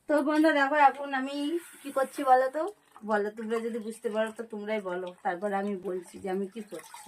তো বন্ধু দেখো এখন আমি কি করছি বলো তো, বলো তোমরা যদি বুঝতে পারো তো তোমরাই বলো, তারপর আমি বলছি যে আমি কি করছি।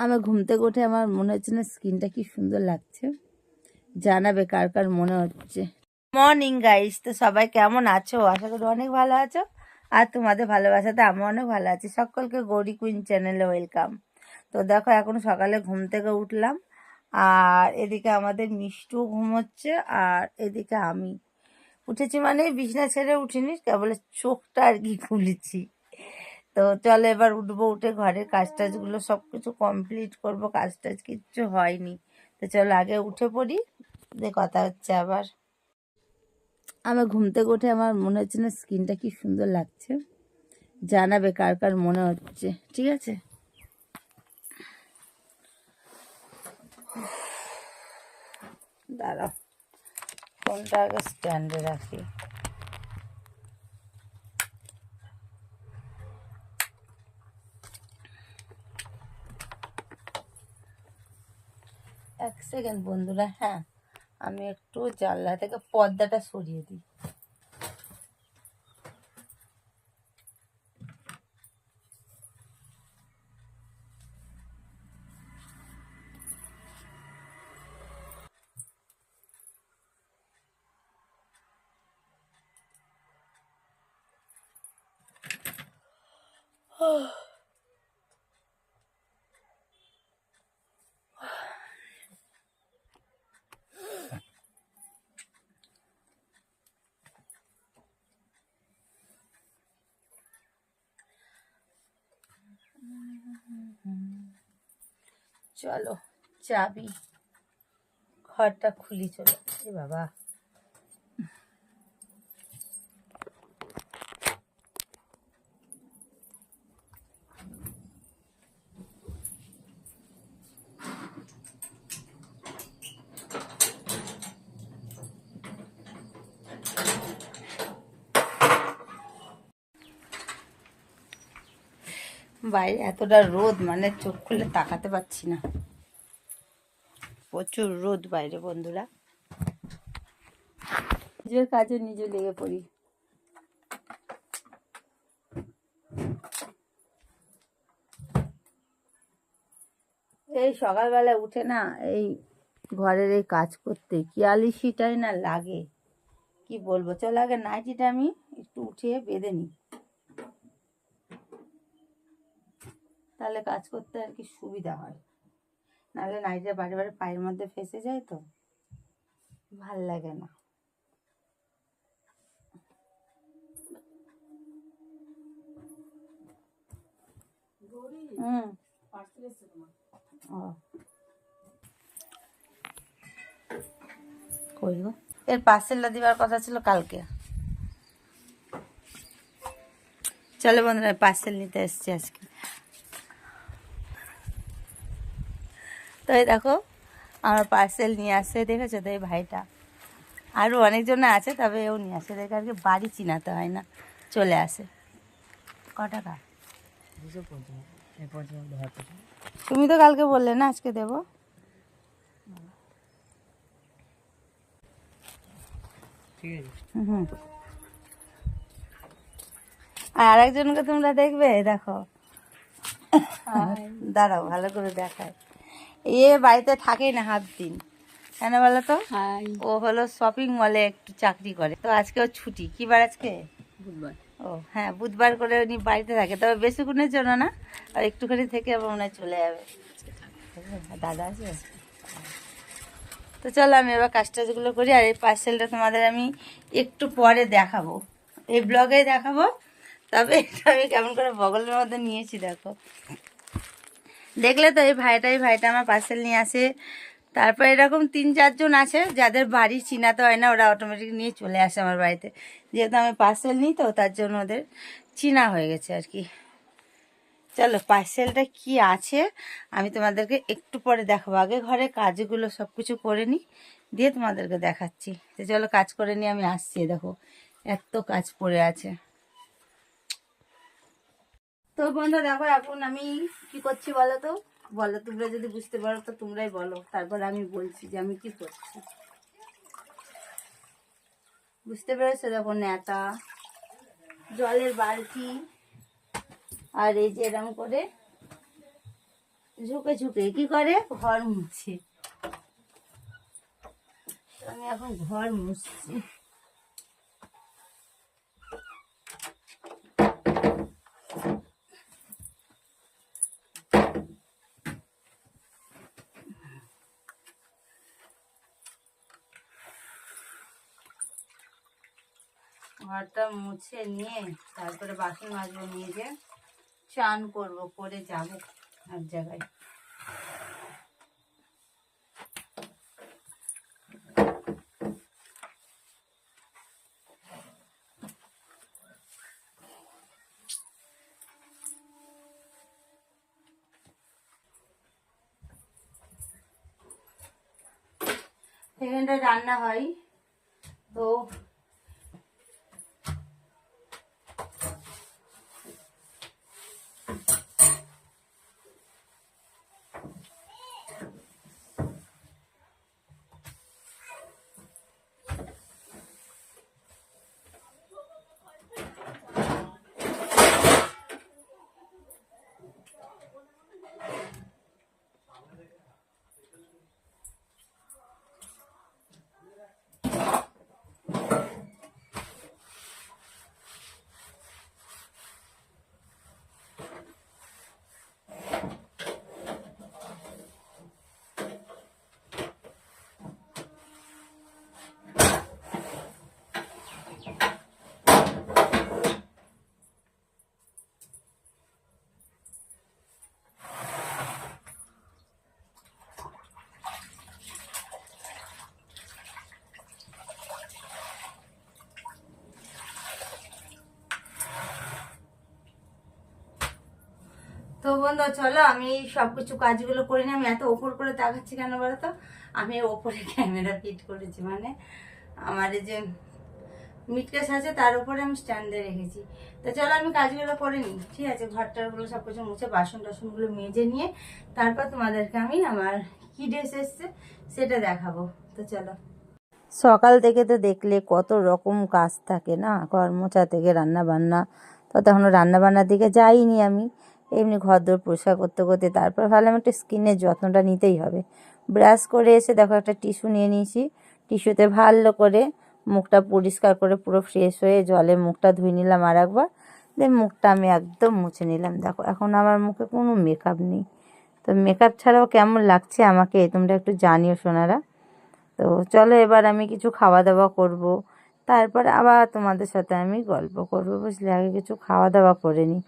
আমার ঘুম থেকে উঠে আমার মনে হচ্ছে না স্কিনটা কি সুন্দর লাগছে, জানাবে কার কার মনে হচ্ছে। মর্নিং গাইস, তো সবাই কেমন আছো? আশা করি অনেক ভালো আছো, আর তোমাদের ভালোবাসাতে আমি অনেক ভালো আছি। সকলকে গৌরী কুইন চ্যানেলে ওয়েলকাম। তো দেখো এখন সকালে ঘুম থেকে উঠলাম, আর এদিকে আমাদের মিষ্টু ঘুমোচ্ছে, আর এদিকে আমি উঠেছি, মানে বিছনা ছেড়ে উঠিনি, কেবল চোখটা আর কি খুলেছি। তো চলো এবার উঠবো, উঠে ঘরের কাজ টাজগুলো সব কিছু কমপ্লিট করবো। কাজ টাজ কিচ্ছু হয়নি, তো চলো আগে উঠে পড়ি, দিয়ে কথা হচ্ছে আবার। আমার ঘুম থেকে উঠে আমার মনে হচ্ছে না স্কিনটা কি সুন্দর লাগছে, জানাবে কার কার মনে হচ্ছে, ঠিক আছে? দাঁড়াও, ফোনটা আগে স্ট্যান্ডে রাখি। এক সেকেন্ড বন্ধুরা, হ্যাঁ আমি একটু জানলা থেকে পর্দাটা সরিয়ে দিই। চলো চাবি, ঘরটা খুলি, চলো। এ বাবা, বাইরে এতটা রোদ, মানে চোখ খুলে তাকাতে পারছি না, প্রচুর রোদ বাইরে বন্ধুরা। নিজের কাজে নিজে লেগে পড়ি। এই সকালবেলা উঠে না এই ঘরের এই কাজ করতে কি আলিসিটাই না লাগে, কি বলবো। চলো আগে নাইটিটা আমি একটু উঠিয়ে বেঁধে নিই, তাহলে কাজ করতে আর কি সুবিধা হয়, নাহলে নাইটিটা বারে বারে পায়ের মধ্যে ফেসে যায়, তো ভাল লাগে না। হুম, ও কই গো, এর পার্সেলটা দিবার কথা ছিল কালকে। চলো বন্ধুরা পার্সেল নিতে এসছি আজকে। তো এই দেখো আমার পার্সেল নিয়ে আসছে, দেখেছো তো এই ভাইটা, আরও অনেকজন আছে, তবে এও নিয়ে আসে, দেখে আর কি বাড়ি চিনাতে হয় না, চলে আসে। ক টাকা? তুমি তো কালকে বললে না আজকে দেবো। হুম, আর আরেকজনকে তোমরা দেখবে, দেখো দাঁড়াও ভালো করে দেখায়। এ বাড়িতে থাকেই না হাফ দিন, কেন বলো তো? ও হলো শপিং মলে একটু চাকরি করে, তো আজকে ও ছুটি। কি বার আজকে? বুধবার। ও হ্যাঁ, বুধবার করে উনি বাড়িতে থাকে, তবে বেশিক্ষণের জন্য না, আর একটুখানি থেকে আবার মনে হয় চলে যাবে। দাদা আছে, তো চলো আমি এবার কাজ টাজগুলো করি। আর এই পার্সেলটা তোমাদের আমি একটু পরে দেখাবো, এই ব্লগে দেখাবো। তবে এটা আমি কেমন করে বগলের মধ্যে নিয়েছি দেখো, দেখলে তো? এই ভাইটা আমার পার্সেল নিয়ে আসে। তারপর এরকম 3-4 জন আছে যাদের বাড়ি চিনাতে হয় না, ওরা অটোমেটিক নিয়ে চলে আসে আমার বাড়িতে, যেহেতু আমি পার্সেল নিই, তো তার জন্য ওদের চিনা হয়ে গেছে আর কি। চলো পার্সেলটা কি আছে আমি তোমাদেরকে একটু পরে দেখাবো, আগে ঘরে কাজগুলো সব কিছু করে নিই, দিয়ে তোমাদেরকে দেখাচ্ছি। তো চলো কাজ করে নিয়ে আমি আসছি। দেখো এত কাজ পড়ে আছে। তো বন্ধু দেখো এখন আমি কি করছি বলো তো, বলো তোমরা যদি বুঝতে পারো তো তোমরাই বলো, তারপর আমি বলছি যে আমি কি করছি। বুঝতে পেরেছো? দেখো নেতা, জলের বালতি, আর এই যে এরকম করে ঝুঁকে ঝুঁকে কি করে ঘর মুছে। আমি এখন ঘর মুছছি। ঘরটা মুছে নিয়ে তারপরে বাসন মাজবো, নিয়ে যে চান করবো, করে যাবো এক জায়গায়। এখানটায় রান্না হয় তো তো বন্ধু চলো আমি সবকিছু কাজগুলো করে নিই। আমি এত ওপর করে তাকাচ্ছি কেন বলো তো, আমি ওপরে ক্যামেরা ফিট করেছি, মানে আমার এই যে মিটকেস আছে তার উপরে আমি স্ট্যান্ডে রেখেছি। তো চলো আমি কাজগুলো করে নিই, ঠিক আছে? ঘরটারগুলো সবকিছু মুছে বাসন টাসনগুলো মেজে নিয়ে তারপর তোমাদেরকে আমি আমার কি ড্রেস এসছে সেটা দেখাবো। তো চলো। সকাল থেকে তো দেখলে কত রকম কাজ থাকে না, ঘর মোছা থেকে রান্না বান্না। তো তখনও রান্না বান্নার দিকে যাইনি আমি, এমনি ঘর দোর পরিষ্কার করতে করতে তারপর ভাবলাম একটু স্কিনের যত্নটা নিতেই হবে। ব্রাশ করে এসে দেখো একটা টিস্যু নিয়ে নিয়েছি, টিস্যুতে ভালো করে মুখটা পরিষ্কার করে পুরো ফ্রেশ হয়ে জলে মুখটা ধুয়ে নিলাম আর একবার, দিয়ে মুখটা আমি একদম মুছে নিলাম। দেখো এখন আমার মুখে কোনো মেকআপ নেই। তো মেকআপ ছাড়াও কেমন লাগছে আমাকে তোমরা একটু জানিও সোনারা। তো চলো এবার আমি কিছু খাওয়া দাওয়া করব, তারপর আবার তোমাদের সাথে আমি গল্প করব, বুঝলে? আগে কিছু খাওয়া দাওয়া করে নিই।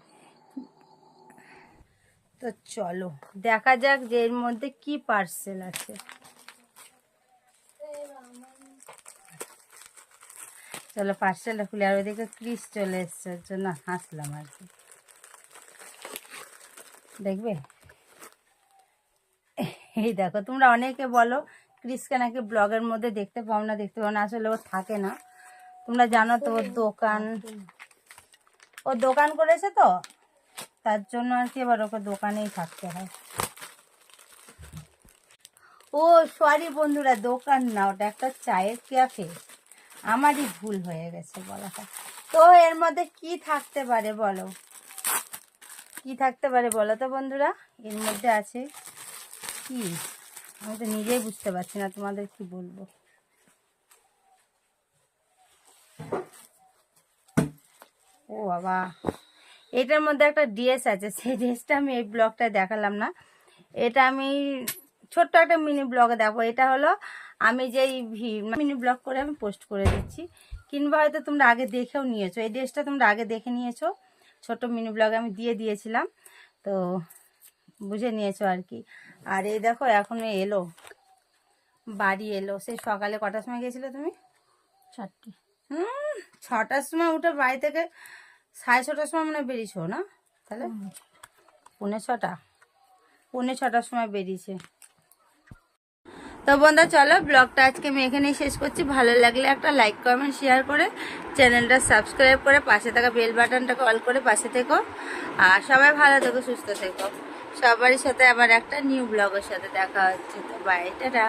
তো চলো দেখা যাক যে এর মধ্যে কি পার্সেল আছে। চলো পার্সেলটা খুলে, আর ওইদিকে ক্রিস চলে এসছে, ওর জন্য হাসলাম আর কি। দেখবে এই দেখো, তোমরা অনেকে বলো ক্রিসকে নাকি ব্লগের মধ্যে দেখতে পাও না, দেখতে পাও না। আসলে ও থাকে না, তোমরা জানো তো, ও দোকান করেছে তো তার জন্য আর কি, এবার ওকে দোকানেই থাকতে হয়। ও সরি বন্ধুরা, দোকান না, ওটা একটা চায়ের ক্যাফে, আমারই ভুল হয়ে গেছে বলাটা। তো এর মধ্যে কি থাকতে পারে বলো, কি থাকতে পারে বলো তো বন্ধুরা? এর মধ্যে আছে কি, আমি তো নিজেই বুঝতে পারছি না, তোমাদের কি বলবো। ও বাবা, এটার মধ্যে একটা ড্রেস আছে, সেই ড্রেসটা আমি এই ব্লগটা দেখালাম না, এটা আমি ছোট্ট একটা মিনি ব্লগে দেখো। এটা হলো আমি যেই মিনি ব্লগ করে আমি পোস্ট করে দিচ্ছি, কিংবা হয়তো তোমরা আগে দেখেও নিয়েছো, এই ড্রেসটা তোমরা আগে দেখে নিয়েছো, ছোট মিনি ব্লগে আমি দিয়ে দিয়েছিলাম, তো বুঝে নিয়েছো আর কি। আর এই দেখো এখন এলো, বাড়ি এলো। সেই সকালে কটার সময় গেছিলে তুমি? 4টে। 6টার সময় উঠে বাড়ি থেকে 6:30টার সময় মনে বেরিয়েছো না? তাহলে 6:45, 6:45টার সময় বেরিয়েছে। তো বন্ধুরা চলো ব্লগটা আজকে আমি এখানেই শেষ করছি। ভালো লাগলে একটা লাইক কমেন্ট শেয়ার করে চ্যানেলটা সাবস্ক্রাইব করে পাশে থাকা বেল বাটনটাকে অল করে পাশে থেকো। আর সবাই ভালো থেকো, সুস্থ থেকো। সবারই সাথে আবার একটা নিউ ব্লগের সাথে দেখা হচ্ছে। তো বাই, টাটা।